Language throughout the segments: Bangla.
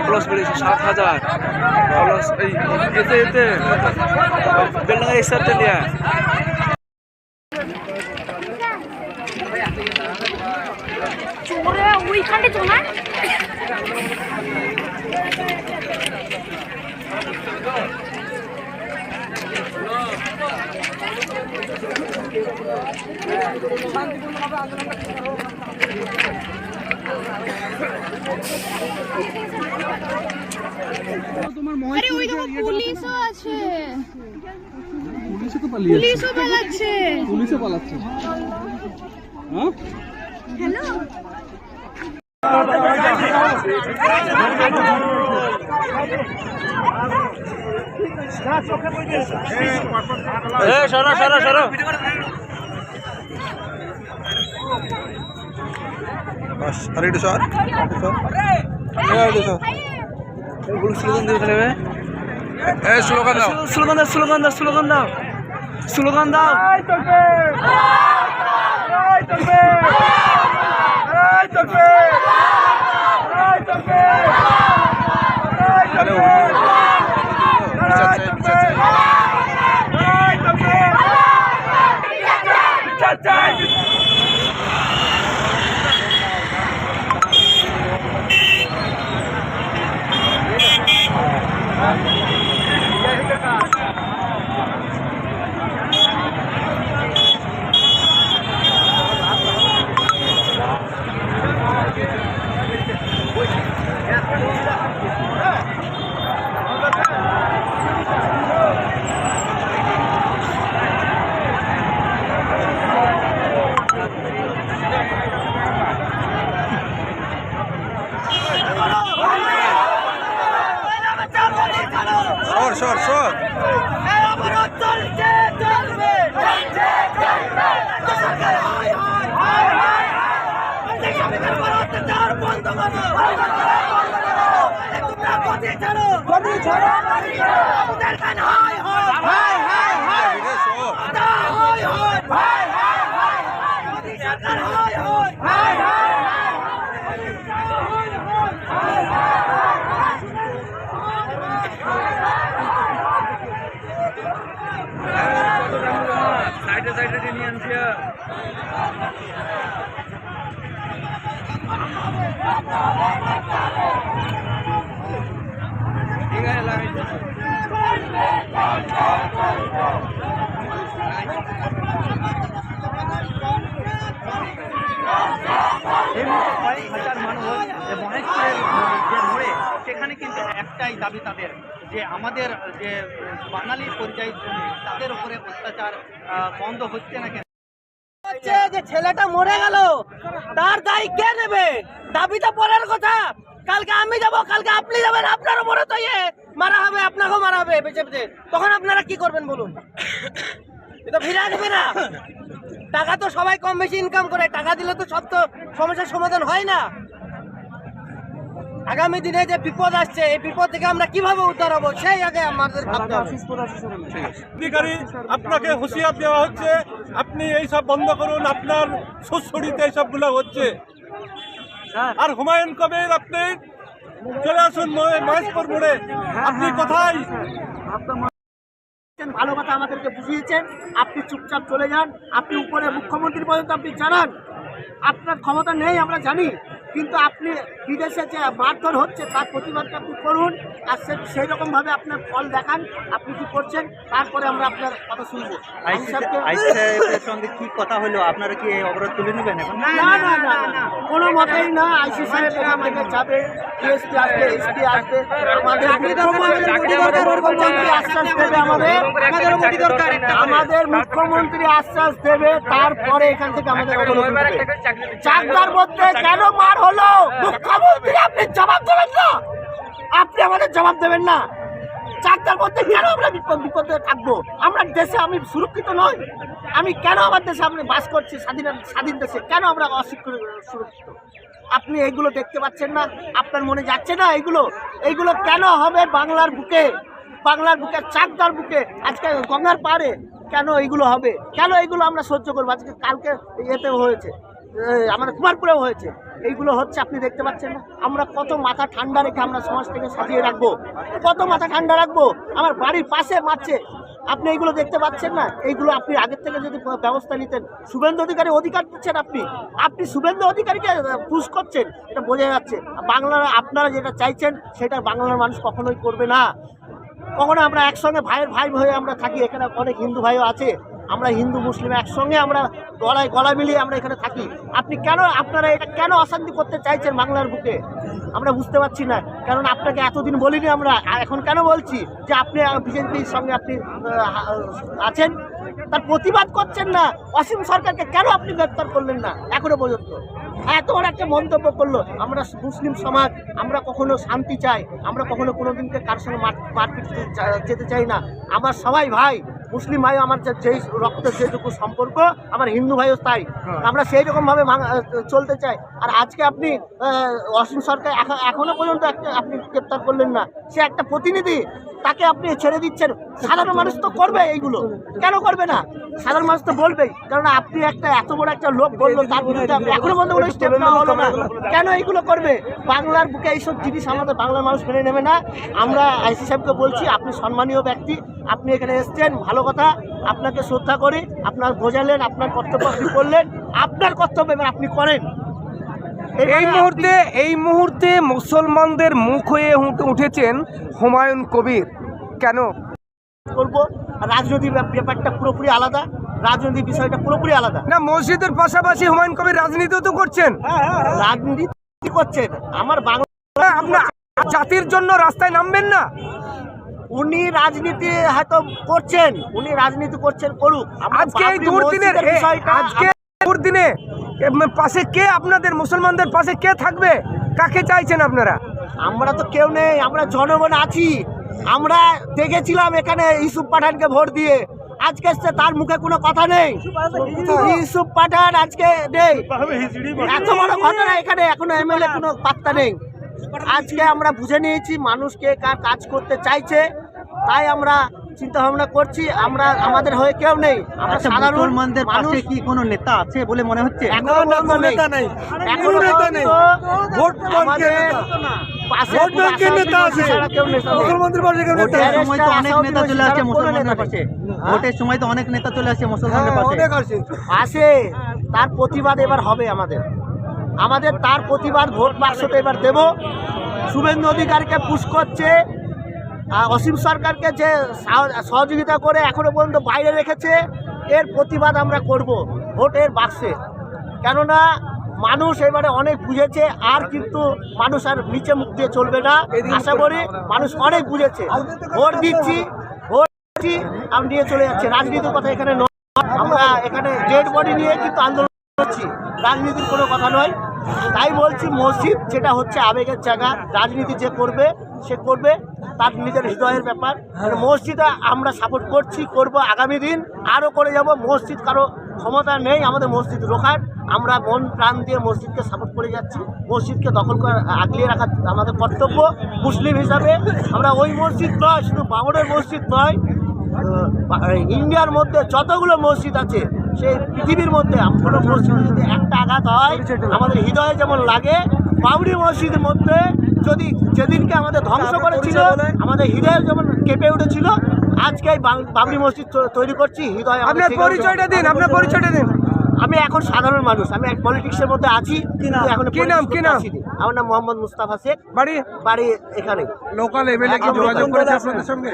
প্লাস বেড়েছে, 7,000 প্লাস। এই এতে এতে বেলডাঙ্গা এক্সারতে নিয়ে ওইখানে চলে পুলিশও আছে, পুলিশও পালাচ্ছে, পুলিশও পালাচ্ছে। হ্যাঁ হ্যালো সরো সরো সরো। আরে একটু সর, স্লোগান দিয়ে ফেলবে। স্লোগান দাও, স্লোগান দাও, স্লোগান দাও, স্লোগান দাও, স্লোগান দাও। সর সর সাইডে সাইডে নিয়ে আনছি। ঠিক আছে লাগাইতে সেখানে কিন্তু একটাই দাবি তাদের, যে আমাদের যে বাঙালি পরিযায়ী শ্রমিক তাদের উপরে অত্যাচার বন্ধ হচ্ছে না কেন? যে ছেলেটা মরে গেল তার দায় কে নেবে? দাবি তো পরের কথা। কালকে আমি যাব, কালকে আপনি যাবেন, আপনার উপরে তো মারা হবে, আপনাকেও মারা হবে বেঁচে বেঁচে। তখন আপনারা কি করবেন বলুন? এটা ফিরে আসবে না। টাকা তো সবাই কম বেশি ইনকাম করে, টাকা দিলে তো সব তো সমস্যার সমাধান হয় না। আগামী দিনে যে বিপদ আসছে, এই বিপদ থেকে আমরা কিভাবে উদ্ধার হবো সেই আগে আমাদের ভাবতে হবে। অধিকারী আপনাকে হুঁশিয়ার দেওয়া হচ্ছে, আপনি এইসব বন্ধ করুন, আপনার সুশ্রুতিতে এইসবগুলো হচ্ছে। আর হুমায়ুন কবির আপনি চলে আসুন মহেশপুর মোড়ে। আপনি কোথায়? ভালো কথা আমাদেরকে বুঝিয়েছেন, আপনি চুপচাপ চলে যান। আপনি উপরে মুখ্যমন্ত্রী পর্যন্ত আপনি জানান, আপনার ক্ষমতা নেই আমরা জানি, কিন্তু আপনি বিদেশে যে মারধর হচ্ছে তার প্রতিবাদটা আপনি করুন। আর সেই রকমভাবে আপনার ফল দেখান, আপনি কি করছেন, তারপরে আমরা আপনার কথা শুনবো। সঙ্গে কি কথা হলো, আপনারা কি এই অবরোধ তুলে নেবেন? না না না, কোনো মতেই না। আইসি সাহেব এখান থেকে যাবে, ডিএসপি আসবে, এসপি আসবে, আমাদের মুখ্যমন্ত্রী আশ্বাস দেবে, আমাদের মুখ্যমন্ত্রী আশ্বাস দেবে, তারপরে এখান থেকে আমাদের অবরোধ। চাকদার মধ্যে কেন মার হলো, মুখ্যমন্ত্রী আপনি জবাব দেবেন না, আপনি আমাদের জবাব দেবেন না। চাকদার মধ্যে কেন আমরা বিপদে থাকবো? আমরা দেশে আমি সুরক্ষিত নই? আমি কেন আমার দেশে আমি বাস করছি, স্বাধীন দেশে, কেন আমরা সুরক্ষিত? আপনি এইগুলো দেখতে পাচ্ছেন না? আপনার মনে যাচ্ছে না এইগুলো কেন হবে বাংলার বুকে? বাংলার বুকে, চাকদার বুকে, আজকে গঙ্গার পাড়ে কেন এইগুলো হবে? কেন এইগুলো আমরা সহ্য করবো? আজকে কালকে এতে হয়েছে, আমাদের কুমারপুরেও হয়েছে, এইগুলো হচ্ছে আপনি দেখতে পাচ্ছেন না? আমরা কত মাথা ঠান্ডা রেখে আমরা সমাজটাকে সাজিয়ে রাখবো, কত মাথা ঠান্ডা রাখবো? আমার বাড়ির পাশে মারছে, আপনি এইগুলো দেখতে পাচ্ছেন না? এইগুলো আপনি আগের থেকে যদি ব্যবস্থা নিতেন। শুভেন্দু অধিকারী অধিকার দিচ্ছেন, আপনি শুভেন্দু অধিকারীকে পুশ করছেন, এটা বোঝা যাচ্ছে। বাংলার আপনারা যেটা চাইছেন সেটা বাংলার মানুষ কখনোই করবে না। কখনো আমরা একসঙ্গে ভাইয়ের ভাই হয়ে আমরা থাকি, এখানে অনেক হিন্দু ভাইও আছে, আমরা হিন্দু মুসলিম একসঙ্গে আমরা গলা মিলিয়ে আমরা এখানে থাকি। আপনারা এটা কেন অশান্তি করতে চাইছেন বাংলার বুকে? আমরা বুঝতে পারছি না। কারণ আপনাকে এতদিন বলিনি আমরা, এখন কেন বলছি যে আপনি বিজেপির সঙ্গে আপনি আছেন, তার প্রতিবাদ করছেন না। অসীম সরকারকে কেন আপনি গ্রেপ্তার করলেন না এখনো পর্যন্ত? এত বড় একটা মন্তব্য করলো। আমরা মুসলিম সমাজ, আমরা কখনো শান্তি চাই, আমরা কখনো কোনোদিনকে কার সঙ্গে মারপিট যেতে চাই না। আমার সবাই ভাই, মুসলিম ভাই আমার যেই রক্তের যেটুকু সম্পর্ক, আমার হিন্দু ভাইও তাই, আমরা সেই রকমভাবে চলতে চাই। আর আজকে আপনি অসীম সরকার এখনো পর্যন্ত আপনি গ্রেপ্তার করলেন না, সে একটা প্রতিনিধি, তাকে আপনি ছেড়ে দিচ্ছেন। সাধারণ মানুষ তো করবে এইগুলো, কেন করবে না? সাধারণ মানুষ তো বলবেই, কারণ আপনি এত বড় একটা লোক বললো, তার বিরুদ্ধে আপনি এখনো পর্যন্ত কোনো স্টেপ নেওয়া হলো না, কেন এইগুলো করবে? বাংলার বুকে এইসব জিনিস আমাদের বাংলার মানুষ মেনে নেবে না। আমরা আইসি সাহেবকে বলছি, আপনি সম্মানীয় ব্যক্তি, আপনি এখানে এসছেন, ভালো কথা, আপনাকে শ্রদ্ধা করি, আপনার বোঝালেন, আপনার কর্তব্য আপনি করলেন, আপনার কর্তব্য এবার আপনি করেন। এই মুহূর্তে মুসলমানদের মুখ হয়ে উঠেছেন হুমায়ুন কবির, কেন করবো? রাজনৈতিক ব্যাপারটা পুরোপুরি আলাদা, রাজনৈতিক বিষয়টা পুরোপুরি আলাদা না। মসজিদের পাশাপাশি হুমায়ুন কবির রাজনীতিও তো করছেন। রাজনীতি করছেন, আমার বাংলা, আপনার জাতির জন্য রাস্তায় নামবেন না? উনি রাজনীতি হয়তো করছেন, করুক। আজকে এই দুর্দিনে পাশে কে, আপনাদের মুসলমানদের পাশে কে থাকবে? কাকে চাইছেন আপনারা? আমরা তো কেউ নেই, আমরা জনগণ আছি। আমরা দেখেছিলাম এখানে ইউসুফ পাঠানকে ভোট দিয়ে, আজকে তার মুখে কোনো কথা নেই। ইউসুফ পাঠান আজকে নেই, এত বড় ঘটনা এখানে এখনো এমএলএ কোনো পাত্তা নেই। আজকে আমরা বুঝে নিয়েছি মানুষকে কার কাজ করতে চাইছে, তাই আমরা চিন্তা ভাবনা করছি। আমরা আমাদের হয়ে কেউ নেই, আমরা সাধারণ মানুষ। কি কোনো নেতা আছে বলে মনে হচ্ছে? ভোটের সময় তো অনেক নেতা চলে আসছে মুসলমানদের পাশে। আসে, তার প্রতিবাদ এবার হবে আমাদের তার প্রতিবাদ ভোট বাক্সতে এবার দেব। শুভেন্দু অধিকারীকে পুশ করছে, অসীম সরকারকে যে সহযোগিতা করে এখনো পর্যন্ত বাইরে রেখেছে, এর প্রতিবাদ আমরা করব ভোটের বাক্সে। কেননা মানুষ এবারে অনেক বুঝেছে, আর কিন্তু মানুষ আর নিচে মুখ দিয়ে চলবে না। আশা করি মানুষ অনেক বুঝেছে। ভোট দিচ্ছি, আমি নিয়ে চলে যাচ্ছে, রাজনীতির কথা এখানে নয়। আমরা এখানে ডেড বডি নিয়ে কিন্তু আন্দোলন করছি, রাজনীতির কোনো কথা নয়। তাই বলছি, মসজিদ যেটা হচ্ছে আবেগের জায়গা, রাজনীতি যে করবে সে করবে, তার নিজের হৃদয়ের ব্যাপার। মসজিদে আমরা সাপোর্ট করব, আগামী দিন আরও করে যাব। মসজিদ কারো ক্ষমতা নেই আমাদের মসজিদ রোখার, আমরা মন প্রাণ দিয়ে মসজিদকে সাপোর্ট করে যাচ্ছি। মসজিদকে দখল করে আগলিয়ে রাখা আমাদের কর্তব্য মুসলিম হিসাবে। আমরা ওই মসজিদ নয়, শুধু বাবরের মসজিদ নয়, ইন্ডিয়ার মধ্যে যতগুলো মসজিদ আছে সেই পৃথিবীর মধ্যে কোনো মসজিদে যদি একটা আঘাত হয় আমাদের হৃদয়ে যেমন লাগে, বাবরি মসজিদের মধ্যে যদি যেদিনকে আমাদের ধ্বংস করেছিল আমাদের হৃদয় যেমন কেঁপে উঠেছিল, আজকে বাবরি মসজিদ তৈরি করছি হৃদয়। আপনার পরিচয়টা দিন, আপনার পরিচয়টা দিন। আমি এখন সাধারণ মানুষ, আমি এক পলিটিক্সের মধ্যে আছি, এখন কি নাম? আমার নাম মোহাম্মদ মুস্তাফা শেখ, বাড়ি এখানে। লোকাল এমএলএ কি যোগাযোগ করেছে আপনাদের সঙ্গে?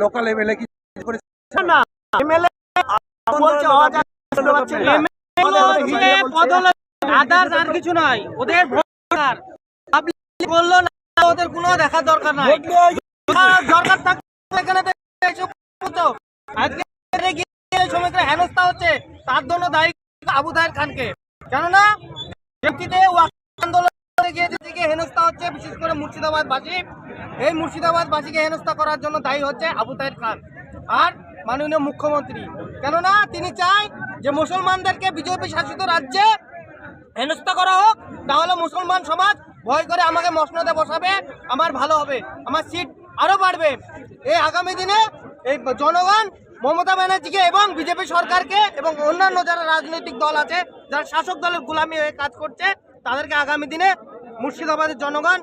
লোকাল এমএলএ কি না, এমএলএ বলছে আদার্স আর কিছু নাই, ওদের ভোটার বললো না, ওদের কোনো দেখার দরকার নাই। দরকার থাকলে এখানে আজকে শ্রমিকরা হেনস্থা হচ্ছে, তার জন্য দায়ী আবু তাহের খানকে। কেননা ব্যক্তিতে আন্দোলন গিয়ে হেনস্থা হচ্ছে, বিশেষ করে মুর্শিদাবাদবাসী। এই মুর্শিদাবাদবাসীকে হেনস্থা করার জন্য দায়ী হচ্ছে আবু তাহের খান আর মাননীয় মুখ্যমন্ত্রী। কেননা তিনি চায় যে মুসলমানদেরকে বিজেপি শাসিত রাজ্যে হেনস্থা করা হোক, তাহলে মুসলমান সমাজ ভয় করে আমাকে মসনদে বসাবে, আমার ভালো হবে, আমার সিট আরও বাড়বে। এই আগামী দিনে এই জনগণ মমতা ব্যানার্জিকে এবং বিজেপি সরকারকে এবং অন্যান্য যারা রাজনৈতিক দল আছে যারা শাসক দলের গোলামি হয়ে কাজ করছে তাদেরকে আগামী দিনে মুর্শিদাবাদের জনগণ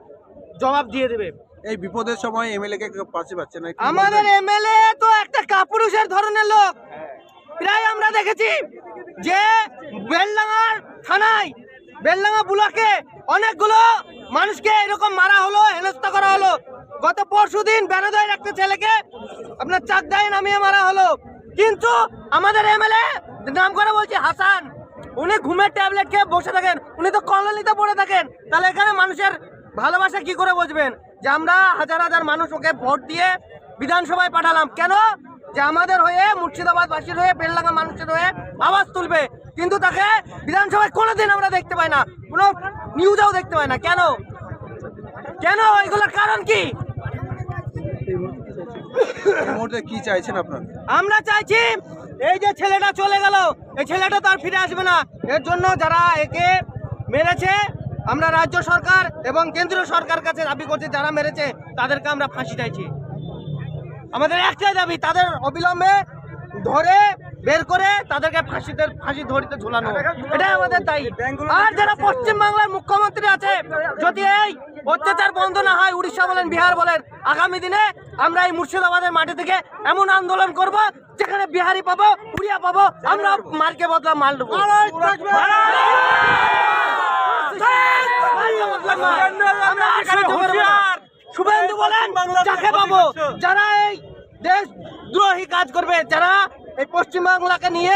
জবাব দিয়ে দেবে। এই বিপদের সময় এমএলএ কে পাশে পাচ্ছে না, আমাদের এমএলএ তো একটা কাপুরুষের ধরনের লোক। প্রায় আমরা দেখেছি যে বেলডাঙ্গার থানায় বেলডাঙ্গা ব্লকে অনেকগুলো মানুষকে এরকম মারা হলো, হেনস্থা করা হলো। গত পরশুদিন বেনাদয়ের একটা ছেলেকে আপনার চাকদায় নামিয়ে মারা হলো। কিন্তু আমাদের এমএলএ নাম করে বলছে হাসান, উনি ঘুমের ট্যাবলেট খেয়ে বসে থাকেন, উনি তো কলোনিতে পড়ে থাকেন। তাহলে এখানে মানুষের ভালোবাসা কি করে বুঝবেন যে আমরা হাজার হাজার মানুষ ওকে ভোট দিয়ে বিধানসভায় পাঠালাম কেন? যে আমাদের হয়ে মুর্শিদাবাদবাসীর হয়ে বেলডাঙ্গা মানুষের হয়ে আওয়াজ তুলবে, কিন্তু তাকে বিধানসভায় কোনোদিন আমরা দেখতে পাই না, কোনো নিউজেও দেখতে পাই না। কেন কেন এগুলোর কারণ কি? এই মুহূর্তে কি চাইছেন আপনারা? আমরা চাইছি এই যে ছেলেটা চলে গেল, এই ছেলেটা তো আর ফিরে আসবে না। এর জন্য যারা একে মেরেছে আমরা রাজ্য সরকার এবং কেন্দ্রীয় সরকার কাছে দাবি করছি, যারা মেরেছে তাদেরকে আমরা ফাঁসি চাইছি। আমাদের একটাই দাবি, তাদের অবিলম্বে ধরে বের করে তাদেরকে ফাঁসি ধরিতে ঝুলানো, এটাই আমাদের দায়ী। আর যারা পশ্চিমবাংলার মুখ্যমন্ত্রী আছে, যদি এই অত্যাচার বন্ধ না হয়, উড়িষ্যা বলেন বিহার বলেন, আগামী দিনে আমরা এই মুর্শিদাবাদের মাটি থেকে এমন আন্দোলন করব যেখানে বিহারি পাবো, উড়িয়া পাবো, আমরা মারকে বদলা মাল দেবো। শুভেন্দু বলেন যাকে পাবো, যারা এই দেশ দ্রোহী কাজ করবে, যারা এই পশ্চিমবাংলাকে নিয়ে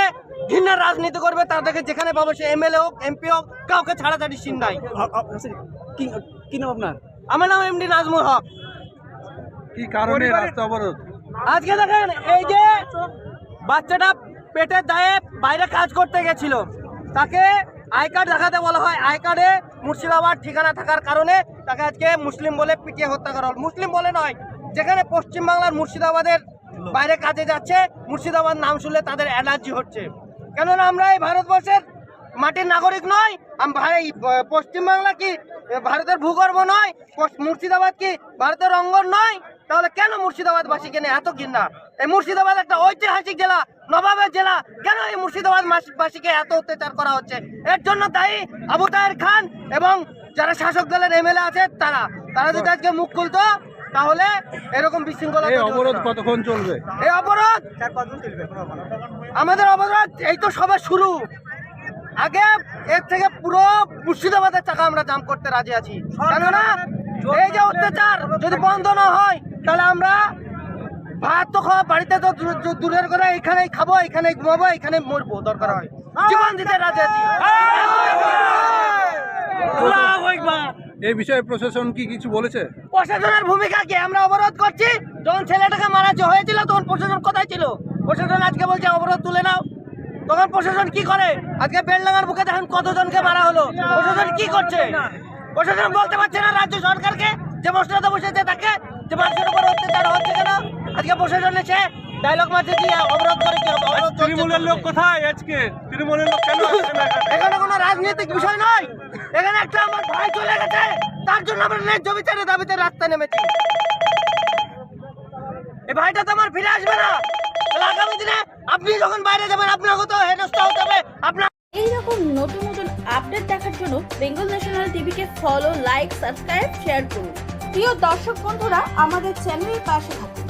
ঘৃণার রাজনীতি করবে, তাদেরকে যেখানে পাবো, সে এমএলএ হোক এমপি হোক, কাউকে ছাড়াছাড়ি সিন নাই। কি নাম আপনার? আমার নাম এমডি নাজমুল হক। কি কারণে রাস্তা অবরোধ? আজকে দেখেন এই যে বাচ্চাটা পেটের দায়ে বাইরে কাজ করতে গেছিল, তাকে আই কার্ড দেখাতে বলা হয়, আই কার্ডে মুর্শিদাবাদ ঠিকানা থাকার কারণে তাকে আজকে মুসলিম বলে পিটিয়ে হত্যা করা হল। মুসলিম বলে নয়, যেখানে পশ্চিমবাংলার মুর্শিদাবাদের বাইরে কাজে যাচ্ছে, মুর্শিদাবাদ নাম শুনলে তাদের অ্যালার্জি হচ্ছে। কেননা আমরা এই ভারতবর্ষের মাটির নাগরিক নয়, পশ্চিমবাংলা কি ভারতের ভূগর্ভ নয়, মুর্শিদাবাদ কি ভারতের অঙ্গন নয়? তাহলে কেন মুর্শিদাবাদবাসীকে নিয়ে এত ঘৃণা? এই মুর্শিদাবাদ একটা ঐতিহাসিক জেলা, নবাবের জেলা, কেন এই মুর্শিদাবাদবাসীকে এত অত্যাচার করা হচ্ছে? এর জন্য দায়ী আবু তাহের খান এবং যারা শাসক দলের এমএলএ আছে তারা যদি আজকে মুখ খুলতো, তাহলে এরকম বিশৃঙ্খলা। এই অবরোধ কতক্ষণ চলবে? এই অবরোধ আমাদের অবরোধ এই তো সবে শুরু, আগে এর থেকে পুরো মুর্শিদাবাদের টাকা আমরা জাম করতে রাজি আছি। কেননা এই যে অত্যাচার যদি বন্ধ না হয়, তাহলে আমরা ভাত তো খাওয়া, বাড়িতে তো দূরের করে এখানেই খাবো, এখানেই ঘুমাবো, এখানে মরবো, দরকার হয় জীবন দিতে রাজি আছি। এই বিষয়ে প্রশাসন কি কিছু বলেছে? প্রশাসনের ভূমিকা কি? আমরা অবরোধ করছি, যখন ছেলেটাকে মারা হয়েছিল তখন প্রশাসন কোথায় ছিল? প্রশাসন আজকে বলছে অবরোধ তুলে নাও, তখন প্রশাসন কি করে? আজকে বেলডাঙ্গার বুকে দেখেন কতজনকে মারা হলো, প্রশাসন কি করছে? প্রশাসন বলতে পারছে না রাজ্য সরকারকে, যে মশলাতে বসেছে তাকে, যে মানুষের উপর অত্যাচার হচ্ছে কেন? আজকে প্রশাসন এসে ডায়লগ মারছে যে অবরোধ করে কি হবে? তৃণমূলের লোক কোথায় আজকে? তৃণমূলের লোক কেন আসছে না এখানে? এখানে কোনো রাজনৈতিক বিষয় নয়, এখানে একটা আমার ভাই চলে গেছে, তার জন্য আমরা ন্যায্য বিচারের দাবিতে রাস্তায় নেমেছি। এই ভাইটা তো আমার ফিরে আসবে না, তাহলে আগামী দিনে আপনি যখন বাইরে যাবেন আপনাকে তো হেনস্থা হতে হবে। আপনার এইরকম নতুন নতুন আপডেট দেখার জন্য বেঙ্গল ন্যাশনাল টিভিকে ফলো, লাইক, সাবস্ক্রাইব, শেয়ার করুন। প্রিয় দর্শক বন্ধুরা, আমাদের চ্যানেলের পাশে থাকুন।